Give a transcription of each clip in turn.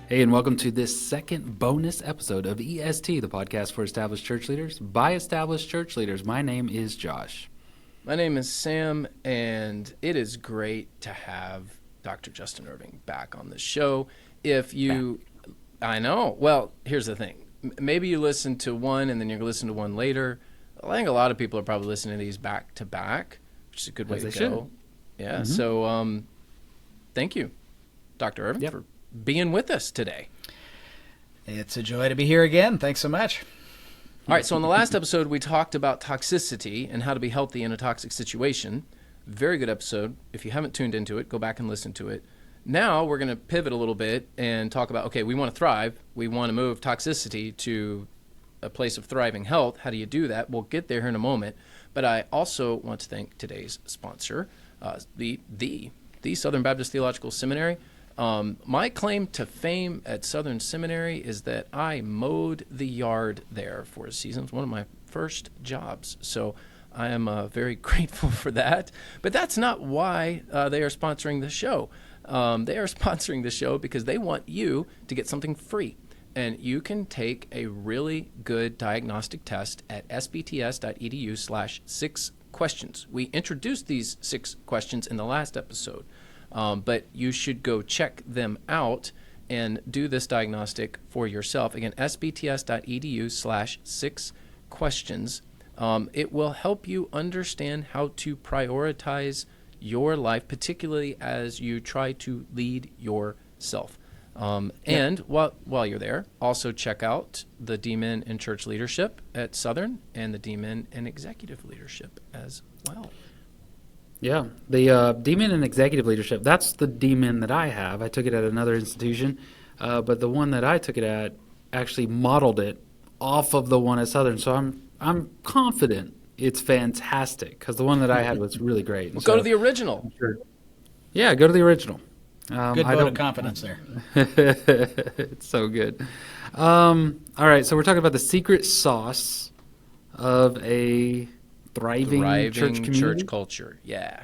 Hey, and welcome to this second bonus episode of EST, the podcast for established church leaders by established church leaders. My name is Josh. My name is Sam, and it is great to have Dr. Justin Irving back on the show. I know. Well, here's the thing. Maybe you listen to one and then you're going to listen to one later. I think a lot of people are probably listening to these back to back, which is a good way to go. Yeah. Mm-hmm. So, thank you, Dr. Irving, for being with us today. It's a joy to be here again. Thanks so much. All right, so in the last episode, we talked about toxicity and how to be healthy in a toxic situation. Very good episode. If you haven't tuned into it, go back and listen to it. Now we're going to pivot a little bit and talk about, okay, we want to thrive. We want to move toxicity to a place of thriving health. How do you do that? We'll get there in a moment. But I also want to thank today's sponsor, the Southern Baptist Theological Seminary. My claim to fame at Southern Seminary is that I mowed the yard there for a season. It was one of my first jobs. So I am very grateful for that. But that's not why they are sponsoring the show. They are sponsoring the show because they want you to get something free. And you can take a really good diagnostic test at SBTS.edu/6 questions. We introduced these 6 questions in the last episode. But you should go check them out and do this diagnostic for yourself. Again, sbts.edu/6 questions. It will help you understand how to prioritize your life, particularly as you try to lead yourself. And while you're there, also check out the D-Men in Church Leadership at Southern and the D-Men in Executive Leadership as well. Yeah, the D-Men in Executive Leadership, that's the D-Men that I have. I took it at another institution, but the one that I took it at actually modeled it off of the one at Southern. So I'm confident it's fantastic because the one that I had was really great. Well, go to the original. Sure. Yeah, go to the original. Good vote of confidence there. It's so good. All right, so we're talking about the secret sauce of a thriving church community. Church culture. Yeah.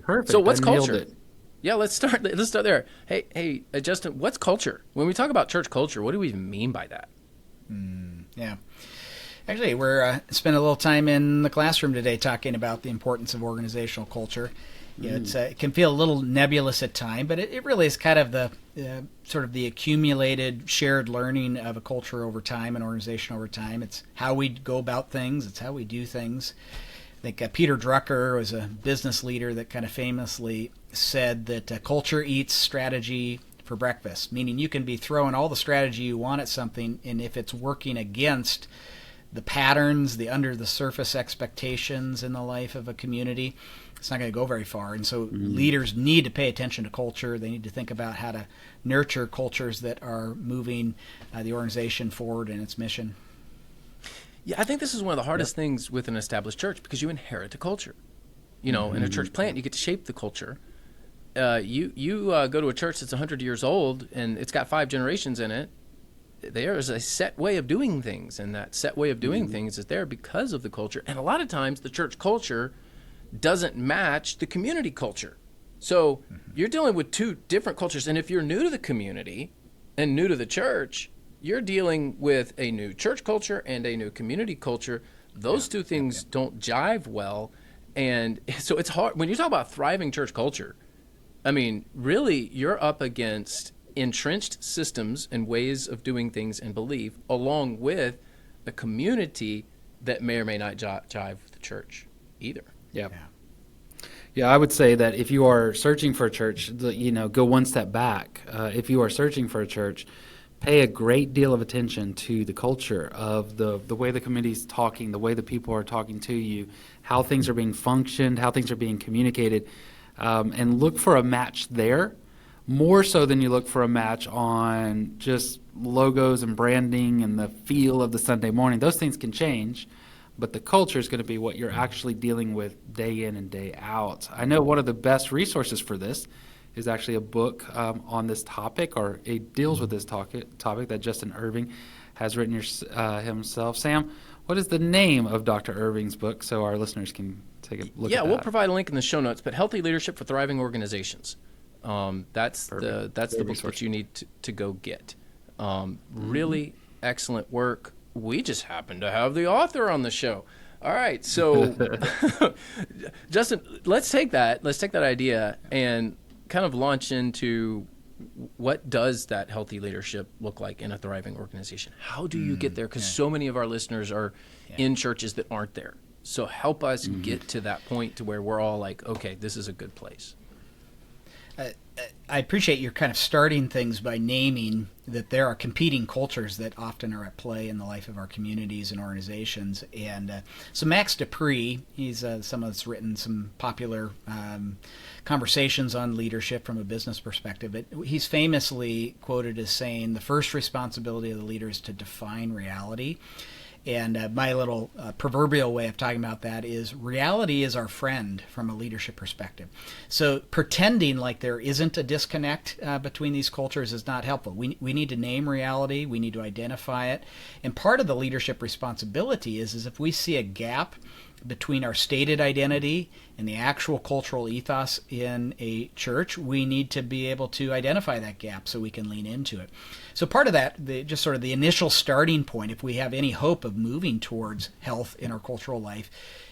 Perfect. So what's culture? Yeah, let's start there. Hey, Justin, what's culture? When we talk about church culture, what do we even mean by that? Yeah. Actually, we're spending a little time in the classroom today talking about the importance of organizational culture. Yeah, it can feel a little nebulous at times, but it really is kind of the sort of the accumulated shared learning of a culture over time, an organization over time. It's how we go about things. It's how we do things. I think Peter Drucker was a business leader that kind of famously said that culture eats strategy for breakfast, meaning you can be throwing all the strategy you want at something, and if it's working against the patterns, the under-the-surface expectations in the life of a community, it's not going to go very far. And so leaders need to pay attention to culture. They need to think about how to nurture cultures that are moving the organization forward in its mission. Yeah, I think this is one of the hardest things with an established church because you inherit a culture. You know, in a church plant, you get to shape the culture. You go to a church that's 100 years old and it's got 5 generations in it. There is a set way of doing things, and that set way of doing things is there because of the culture. And a lot of times the church culture doesn't match the community culture. So you're dealing with 2 different cultures. And if you're new to the community and new to the church, you're dealing with a new church culture and a new community culture. Those 2 things don't jive well. And so it's hard. When you talk about thriving church culture, I mean, really, you're up against entrenched systems and ways of doing things and belief, along with a community that may or may not jive with the church either. Yeah, I would say that if you are searching for a church, go one step back. If you are searching for a church, pay a great deal of attention to the culture of the way the community's talking, the way the people are talking to you, how things are being functioned, how things are being communicated, and look for a match there, more so than you look for a match on just logos and branding and the feel of the Sunday morning. Those things can change, but the culture is going to be what you're actually dealing with day in and day out. I know one of the best resources for this is actually a book on this topic, or it deals with this topic that Justin Irving has written himself. Sam, what is the name of Dr. Irving's book so our listeners can take a look at that? Yeah, we'll provide a link in the show notes, but Healthy Leadership for Thriving Organizations. That's Perfect. the book that you need to go get. Really excellent work. We just happen to have the author on the show. All right, so Justin, let's take that idea and kind of launch into what does that healthy leadership look like in a thriving organization? How do you get there? Because so many of our listeners are in churches that aren't there. So help us get to that point to where we're all like, okay, this is a good place. I appreciate you're kind of starting things by naming that there are competing cultures that often are at play in the life of our communities and organizations. And so Max Dupree, he's someone that's written some popular conversations on leadership from a business perspective. But he's famously quoted as saying, the first responsibility of the leader is to define reality. And my little proverbial way of talking about that is reality is our friend from a leadership perspective. So pretending like there isn't a disconnect between these cultures is not helpful. We need to name reality. We need to identify it. And part of the leadership responsibility is if we see a gap between our stated identity and the actual cultural ethos in a church, we need to be able to identify that gap so we can lean into it. So part of that, just sort of the initial starting point, if we have any hope of moving towards health in our cultural life,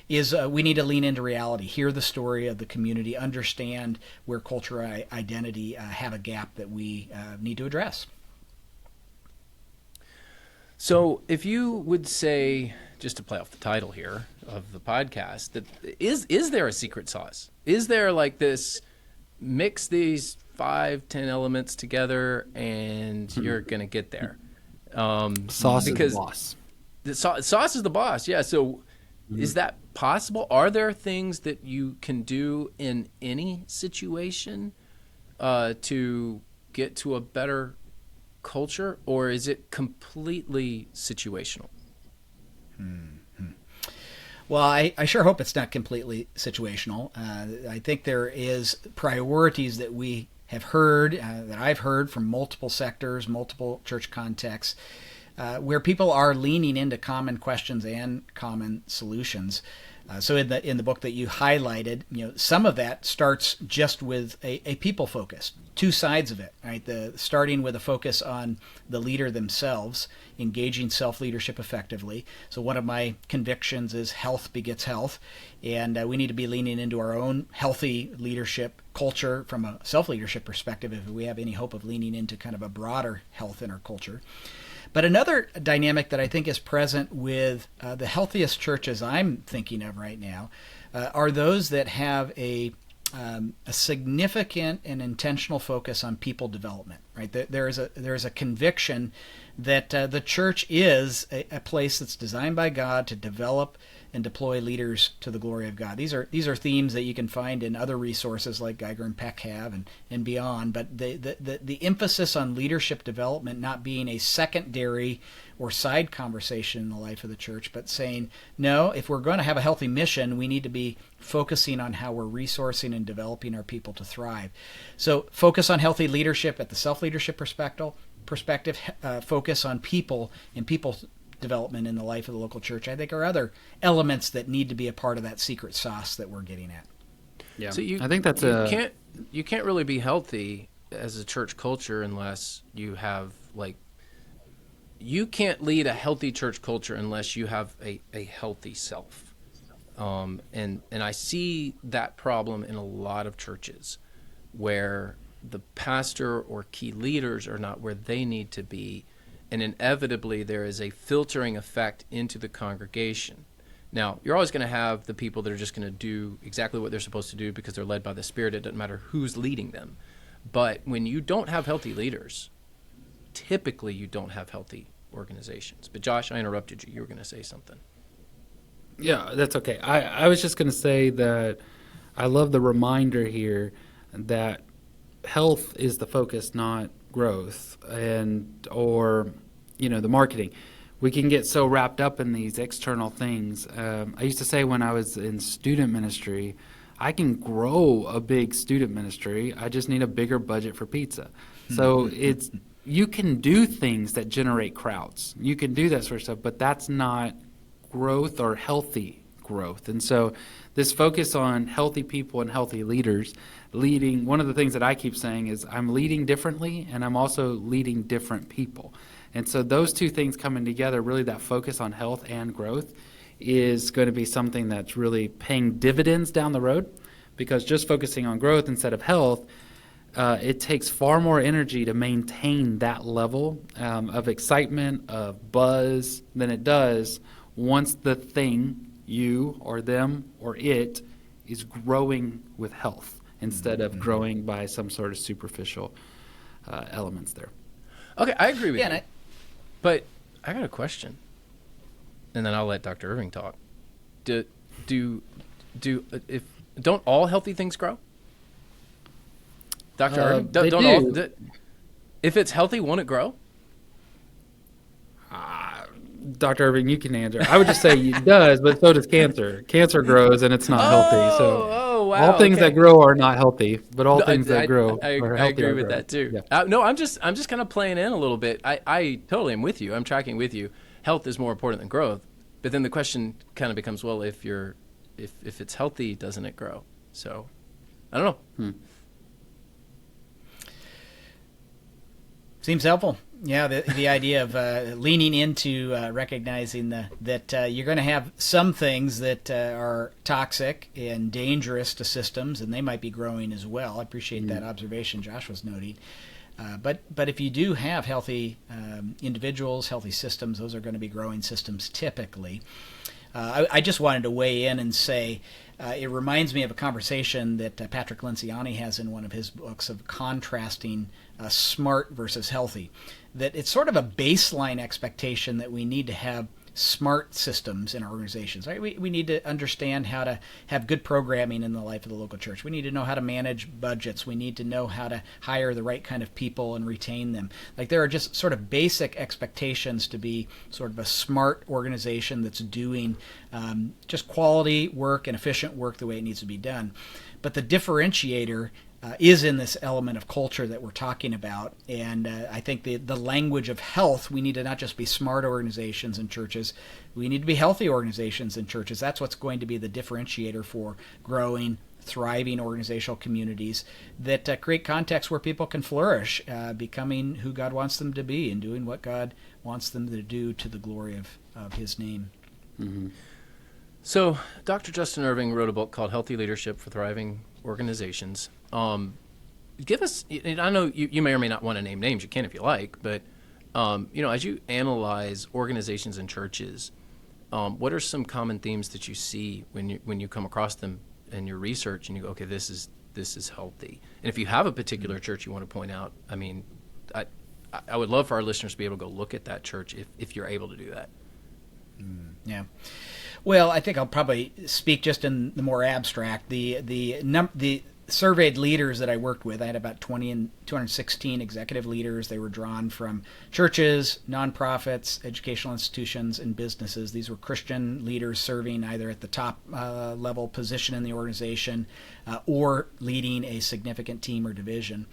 is we need to lean into reality, hear the story of the community, understand where cultural identity have a gap that we need to address. So if you would say, just to play off the title here of the podcast, that is there a secret sauce? Is there like this, mix these 5-10 elements together and you're going to get there? Sauce is the boss. Sauce is the boss, yeah. So is that possible? Are there things that you can do in any situation to get to a better culture, or is it completely situational? Well, I sure hope it's not completely situational. I think there is priorities that we have heard, that I've heard from multiple sectors, multiple church contexts, where people are leaning into common questions and common solutions. So in the book that you highlighted, some of that starts just with a people focus, two sides of it, right? Starting with a focus on the leader themselves, engaging self-leadership effectively. So one of my convictions is health begets health, and we need to be leaning into our own healthy leadership culture from a self-leadership perspective if we have any hope of leaning into kind of a broader health in our culture. But another dynamic that I think is present with the healthiest churches I'm thinking of right now are those that have a significant and intentional focus on people development. Right, there is a conviction that the church is a place that's designed by God to develop and deploy leaders to the glory of God. These are themes that you can find in other resources like Geiger and Peck have and beyond. But the emphasis on leadership development not being a secondary or side conversation in the life of the church, but saying, no, if we're going to have a healthy mission, we need to be focusing on how we're resourcing and developing our people to thrive. So focus on healthy leadership at the self-leadership perspective, focus on people and people development in the life of the local church, I think are other elements that need to be a part of that secret sauce that we're getting at. Yeah, so I think that's you can't really be healthy as a church culture unless you have you can't lead a healthy church culture unless you have a healthy self. And I see that problem in a lot of churches where the pastor or key leaders are not where they need to be, and inevitably there is a filtering effect into the congregation. Now, you're always going to have the people that are just going to do exactly what they're supposed to do because they're led by the Spirit. It doesn't matter who's leading them. But when you don't have healthy leaders, typically you don't have healthy organizations. But Josh, I interrupted you. You were going to say something. Yeah, that's okay. I was just going to say that I love the reminder here that health is the focus, not growth or the marketing. We can get so wrapped up in these external things. I used to say when I was in student ministry, I can grow a big student ministry. I just need a bigger budget for pizza. So you can do things that generate crowds. You can do that sort of stuff, but that's not growth or healthy growth. And so this focus on healthy people and healthy leaders, one of the things that I keep saying is I'm leading differently, and I'm also leading different people. And so those two things coming together, really that focus on health and growth, is going to be something that's really paying dividends down the road, because just focusing on growth instead of health, it takes far more energy to maintain that level of excitement, of buzz, than it does once the thing, you or them or it, is growing with health instead of growing by some sort of superficial elements there. Okay, I agree with you. And But I got a question, and then I'll let Dr. Irving talk. Don't all healthy things grow? Dr. Irving, They do. If it's healthy, won't it grow? Dr. Irving, you can answer. I would just say it does, but so does cancer. Cancer grows and it's not healthy. So wow, all things okay. that grow are not healthy, but all things that grow I are healthy. agree with that too. Yeah. No, I'm just kind of playing in a little bit. I totally am with you. I'm tracking with you. Health is more important than growth. But then the question kind of becomes, well, if it's healthy, doesn't it grow? So I don't know. Seems helpful. Yeah, the idea of leaning into recognizing that you're going to have some things that are toxic and dangerous to systems, and they might be growing as well. I appreciate that observation Josh was noting. But if you do have healthy individuals, healthy systems, those are going to be growing systems typically. I just wanted to weigh in and say it reminds me of a conversation that Patrick Lenciani has in one of his books of contrasting smart versus healthy. That it's sort of a baseline expectation that we need to have smart systems in our organizations. Right? We need to understand how to have good programming in the life of the local church. We need to know how to manage budgets. We need to know how to hire the right kind of people and retain them. Like there are just sort of basic expectations to be sort of a smart organization that's doing just quality work and efficient work the way it needs to be done. But the differentiator is in this element of culture that we're talking about. And I think the language of health, we need to not just be smart organizations and churches, we need to be healthy organizations and churches. That's what's going to be the differentiator for growing, thriving organizational communities that create contexts where people can flourish, becoming who God wants them to be and doing what God wants them to do to the glory of His name. Mm-hmm. So Dr. Justin Irving wrote a book called Healthy Leadership for Thriving Organizations. Give us, I know you may or may not want to name names, you can if you like, but as you analyze organizations and churches, what are some common themes that you see when you come across them in your research and you go, okay, this is healthy? And if you have a particular church you want to point out, I mean, I would love for our listeners to be able to go look at that church if you're able to do that. Yeah. Well, I think I'll probably speak just in the more abstract. The surveyed leaders that I worked with, I had about 216 executive leaders. They were drawn from churches, nonprofits, educational institutions, and businesses. These were Christian leaders serving either at the top level position in the organization or leading a significant team or division.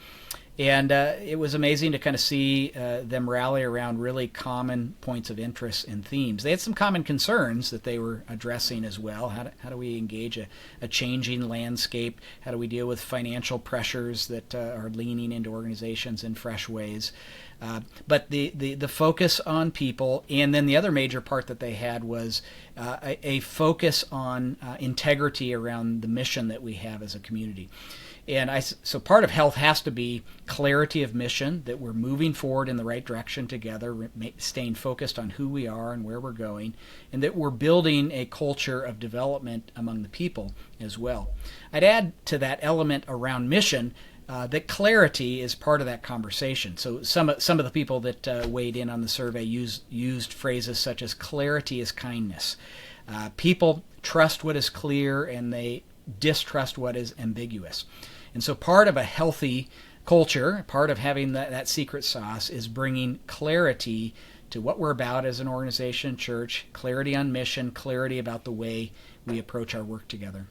And it was amazing to kind of see them rally around really common points of interest and themes. They had some common concerns that they were addressing as well. How do we engage a changing landscape? How do we deal with financial pressures that are leaning into organizations in fresh ways? But the focus on people, and then the other major part that they had was a focus on integrity around the mission that we have as a community. And so part of health has to be clarity of mission, that we're moving forward in the right direction together, staying focused on who we are and where we're going, and that we're building a culture of development among the people as well. I'd add to that element around mission that clarity is part of that conversation. So some of the people that weighed in on the survey used phrases such as clarity is kindness. People trust what is clear and they distrust what is ambiguous. And so part of a healthy culture, part of having that secret sauce is bringing clarity to what we're about as an organization, church, clarity on mission, clarity about the way we approach our work together.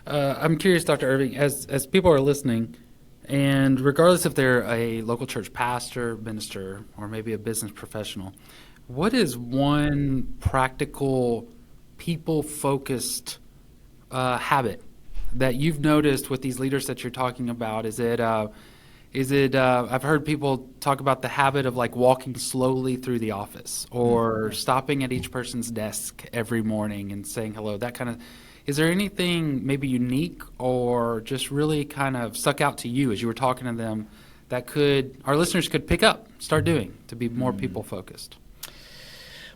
I'm curious, Dr. Irving, as people are listening, and regardless if they're a local church pastor, minister, or maybe a business professional, what is one practical people-focused habit that you've noticed with these leaders that you're talking about? Is it I've heard people talk about the habit of like walking slowly through the office or stopping at each person's desk every morning and saying hello, that kind of. Is there anything maybe unique or just really kind of stuck out to you as you were talking to them that our listeners could pick up, start doing to be more people-focused?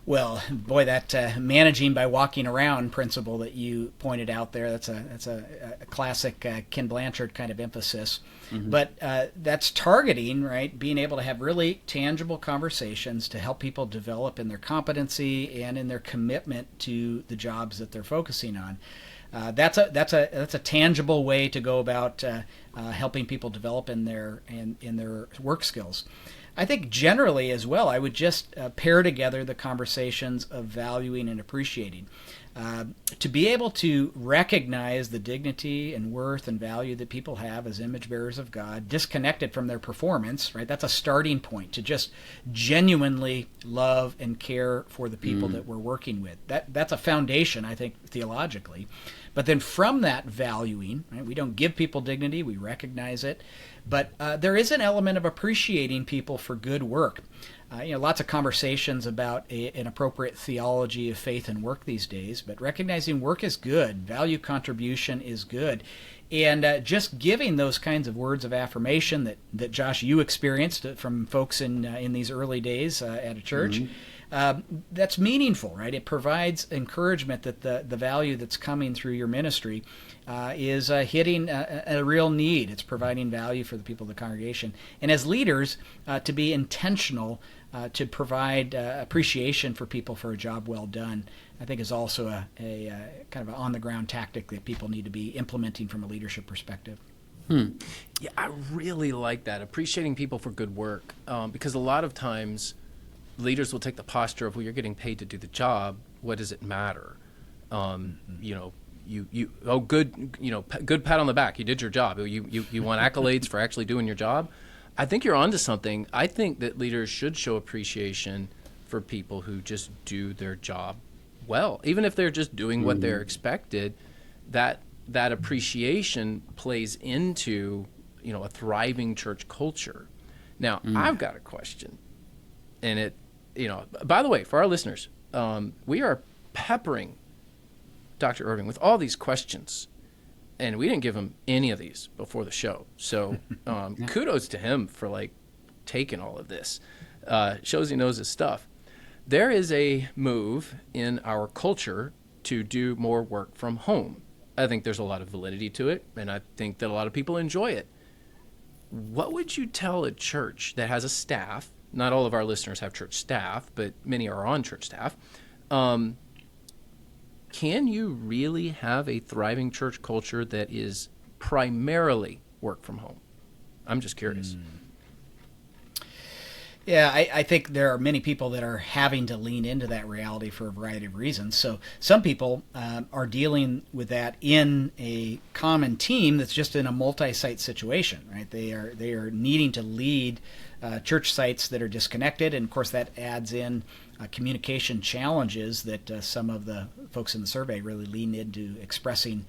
Well, boy, that managing by walking around principle that you pointed out there, that's a classic Ken Blanchard kind of emphasis. Mm-hmm. But that's targeting, right, being able to have really tangible conversations to help people develop in their competency and in their commitment to the jobs that they're focusing on. That's a tangible way to go about helping people develop in their work skills. I think generally as well, I would just pair together the conversations of valuing and appreciating. To be able to recognize the dignity and worth and value that people have as image bearers of God, disconnected from their performance, right? That's a starting point to just genuinely love and care for the people that we're working with. That's a foundation, I think, theologically. But then from that valuing, right, we don't give people dignity, we recognize it. But there is an element of appreciating people for good work. Lots of conversations about an appropriate theology of faith and work these days, but recognizing work is good, value contribution is good, and just giving those kinds of words of affirmation that Josh, you experienced from folks in these early days at a church. That's meaningful, right? It provides encouragement that the value that's coming through your ministry is hitting a real need. It's providing value for the people of the congregation. And as leaders, to be intentional to provide appreciation for people for a job well done, I think is also a kind of an on-the-ground tactic that people need to be implementing from a leadership perspective. Yeah, I really like that, appreciating people for good work, because a lot of times leaders will take the posture of, well, you're getting paid to do the job. What does it matter? Good pat on the back. You did your job. You want accolades for actually doing your job. I think you're onto something. I think that leaders should show appreciation for people who just do their job well, even if they're just doing what they're expected. That appreciation plays into a thriving church culture. Now, I've got a question, and it. By the way, for our listeners, we are peppering Dr. Irving with all these questions, and we didn't give him any of these before the show. So kudos to him for taking all of this. Shows he knows his stuff. There is a move in our culture to do more work from home. I think there's a lot of validity to it, and I think that a lot of people enjoy it. What would you tell a church that has a staff? Not all of our listeners have church staff, but many are on church staff. Can you really have a thriving church culture that is primarily work from home? I'm just curious. Yeah, I think there are many people that are having to lean into that reality for a variety of reasons. So some people are dealing with that in a common team that's just in a multi-site situation, right? They are needing to lead church sites that are disconnected, and of course that adds in communication challenges that some of the folks in the survey really lean into expressing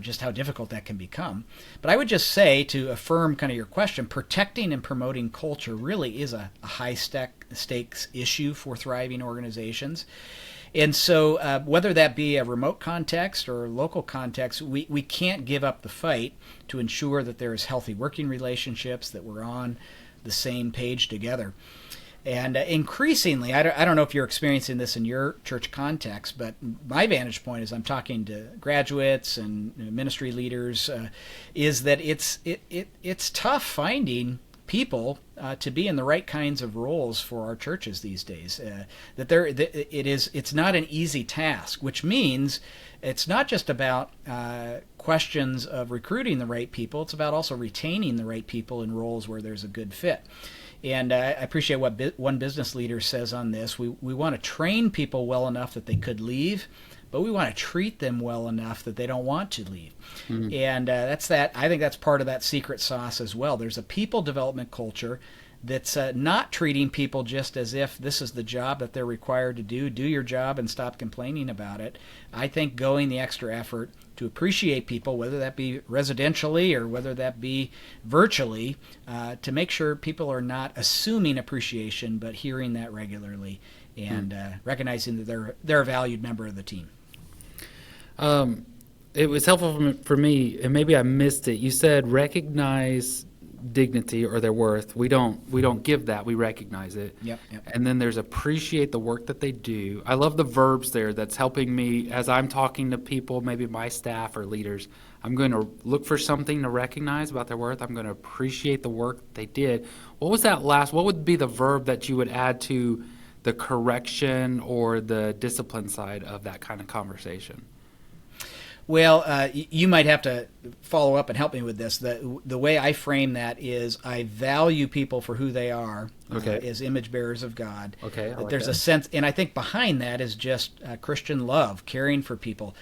just how difficult that can become. But I would just say, to affirm kind of your question, protecting and promoting culture really is a high-stakes issue for thriving organizations. And so whether that be a remote context or local context, we can't give up the fight to ensure that there is healthy working relationships, that we're on the same page together. And increasingly, I don't know if you're experiencing this in your church context, but my vantage point as I'm talking to graduates and ministry leaders is that it's tough finding people to be in the right kinds of roles for our churches these days. It's not an easy task, which means it's not just about questions of recruiting the right people. It's about also retaining the right people in roles where there's a good fit. And I appreciate what one business leader says on this. We want to train people well enough that they could leave, but we want to treat them well enough that they don't want to leave. And I think that's part of that secret sauce as well. There's a people development culture that's not treating people just as if this is the job that they're required to do. Do your job and stop complaining about it. I think going the extra effort to appreciate people, whether that be residentially or whether that be virtually, to make sure people are not assuming appreciation, but hearing that regularly and recognizing that they're a valued member of the team. It was helpful for me, and maybe I missed it. You said recognize dignity or their worth. We don't give that. We recognize it. Yep. And then there's appreciate the work that they do. I love the verbs there. That's helping me as I'm talking to people, maybe my staff or leaders. I'm going to look for something to recognize about their worth. I'm going to appreciate the work they did. What was that last? What would be the verb that you would add to the correction or the discipline side of that kind of conversation? Well, you might have to follow up and help me with this. The way I frame that is I value people for who they are as image bearers of God. Okay, I like there's that. a sense, and I think behind that is just Christian love, caring for people,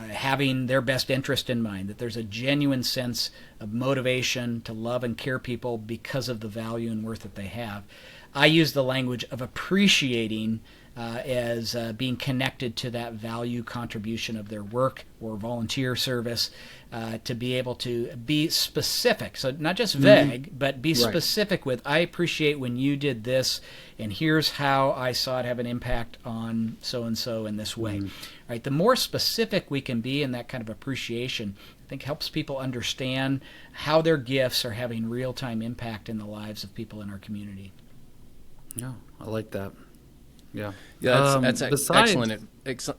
having their best interest in mind, that there's a genuine sense of motivation to love and care people because of the value and worth that they have. I use the language of appreciating as being connected to that value contribution of their work or volunteer service, to be able to be specific. So not just vague, but be specific with, I appreciate when you did this, and here's how I saw it have an impact on so-and-so in this way. Right? The more specific we can be in that kind of appreciation, I think helps people understand how their gifts are having real-time impact in the lives of people in our community. Yeah, I like that. Yeah, that's besides,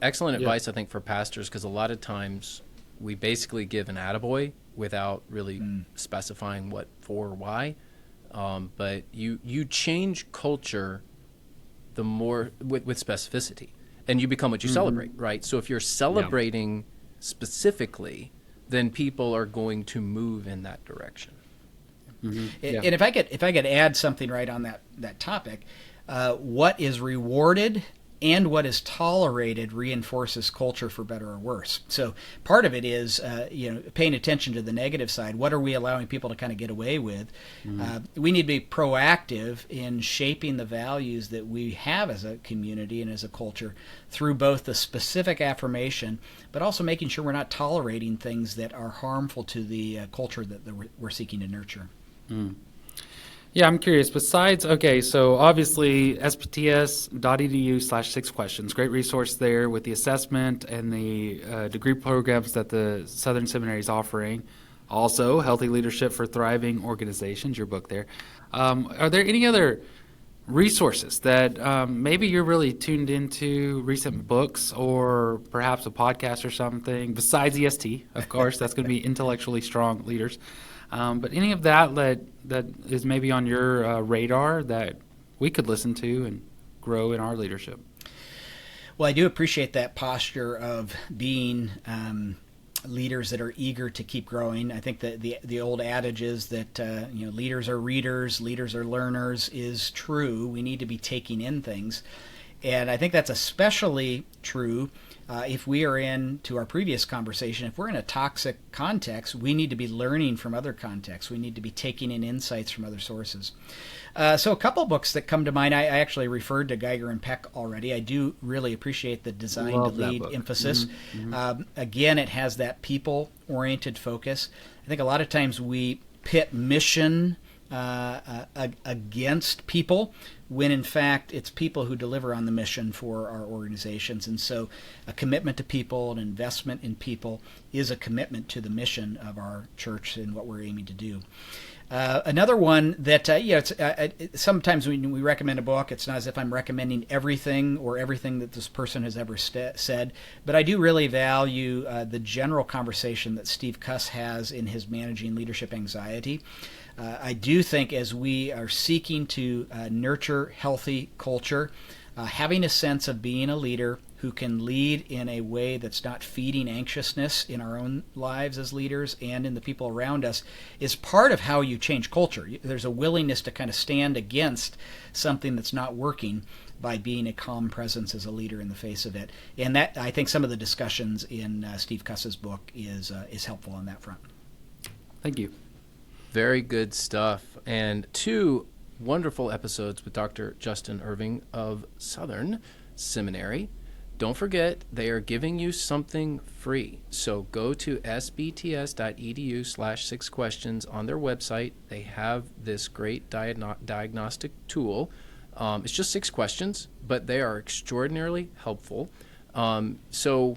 excellent advice, I think, for pastors, because a lot of times we basically give an attaboy without really specifying what for or why. But you change culture the more with specificity, and you become what you celebrate, right? So if you're celebrating specifically, then people are going to move in that direction. And if I could add something right on that topic, what is rewarded and what is tolerated reinforces culture for better or worse. So part of it is paying attention to the negative side. What are we allowing people to kind of get away with? We need to be proactive in shaping the values that we have as a community and as a culture through both the specific affirmation, but also making sure we're not tolerating things that are harmful to the culture that we're seeking to nurture. Yeah, I'm curious. Besides, so obviously SBTS.edu/6 questions, great resource there with the assessment and the degree programs that the Southern Seminary is offering. Also, Healthy Leadership for Thriving Organizations, your book there. Are there any other resources that maybe you're really tuned into, recent books or perhaps a podcast or something, besides EST, of course, that's going to be Intellectually Strong Leaders. But any of that is maybe on your radar that we could listen to and grow in our leadership? Well, I do appreciate that posture of being leaders that are eager to keep growing. I think that the old adage is that leaders are readers, leaders are learners is true. We need to be taking in things. And I think that's especially true if we are to our previous conversation, if we're in a toxic context, we need to be learning from other contexts. We need to be taking in insights from other sources. So a couple books that come to mind, I actually referred to Geiger and Peck already. I do really appreciate the design to lead emphasis. Again, it has that people-oriented focus. I think a lot of times we pit mission against people, when in fact it's people who deliver on the mission for our organizations. And so a commitment to people, an investment in people, is a commitment to the mission of our church and what we're aiming to do. Another one that, sometimes when we recommend a book, it's not as if I'm recommending everything or everything that this person has ever said, but I do really value the general conversation that Steve Cuss has in his Managing Leadership Anxiety. I do think as we are seeking to nurture healthy culture, having a sense of being a leader who can lead in a way that's not feeding anxiousness in our own lives as leaders and in the people around us is part of how you change culture. There's a willingness to kind of stand against something that's not working by being a calm presence as a leader in the face of it. And that, I think some of the discussions in Steve Cuss's book is helpful on that front. Thank you. Very good stuff. And 2 wonderful episodes with Dr. Justin Irving of Southern Seminary. Don't forget, they are giving you something free. So go to SBTS.edu/6questions on their website. They have this great diagnostic tool. It's just 6 questions, but they are extraordinarily helpful. So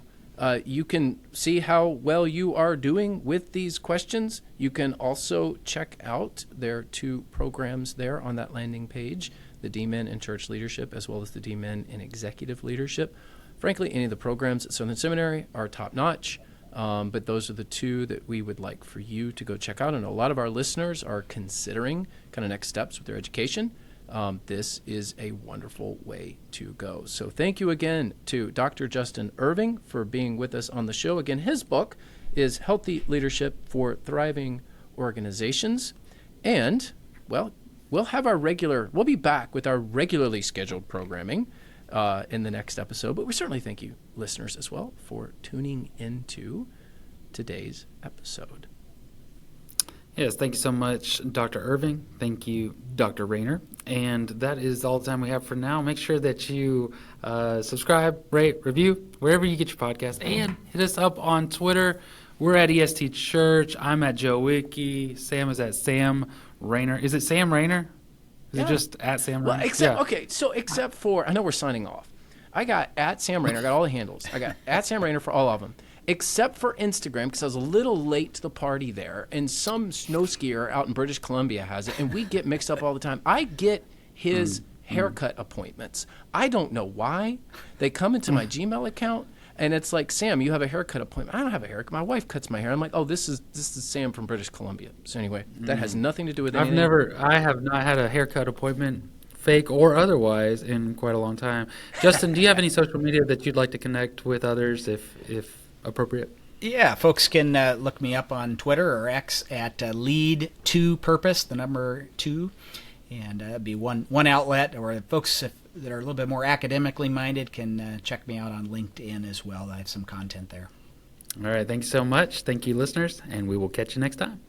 you can see how well you are doing with these questions. You can also check out their 2 programs there on that landing page, the D-Men in Church Leadership as well as the D-Men in Executive Leadership. Frankly, any of the programs at Southern Seminary are top-notch, but those are the 2 that we would like for you to go check out. And a lot of our listeners are considering kind of next steps with their education. This is a wonderful way to go. So thank you again to Dr. Justin Irving for being with us on the show. Again, his book is Healthy Leadership for Thriving Organizations. And, well, we'll be back with our regularly scheduled programming in the next episode. But we certainly thank you, listeners, as well, for tuning into today's episode. Yes, thank you so much, Dr. Irving. Thank you, Dr. Rayner. And that is all the time we have for now. Make sure that you subscribe, rate, review, wherever you get your podcast, and hit us up on Twitter. We're at EST Church. I'm at Joe Wiki. Sam is at Sam Rayner. Is it Sam Rayner? Is it just at Sam Rayner? Well, except for, I know we're signing off. I got at Sam Rayner. I got all the handles. I got at Sam Rayner for all of them. Except for Instagram, because I was a little late to the party there, and some snow skier out in British Columbia has it, and we get mixed up all the time. I get his haircut appointments. I don't know why. They come into my Gmail account, and it's like, Sam, you have a haircut appointment. I don't have a haircut. My wife cuts my hair. I'm like, oh, this is Sam from British Columbia. So anyway, that has nothing to do with anything. I have not had a haircut appointment, fake or otherwise, in quite a long time. Justin, do you have any social media that you'd like to connect with others if appropriate? Yeah, folks can look me up on Twitter or X at lead2purpose, the number 2, and that'd be one outlet. Or folks that are a little bit more academically minded can check me out on LinkedIn as well. I have some content there. All right, thank you so much. Thank you, listeners, and we will catch you next time.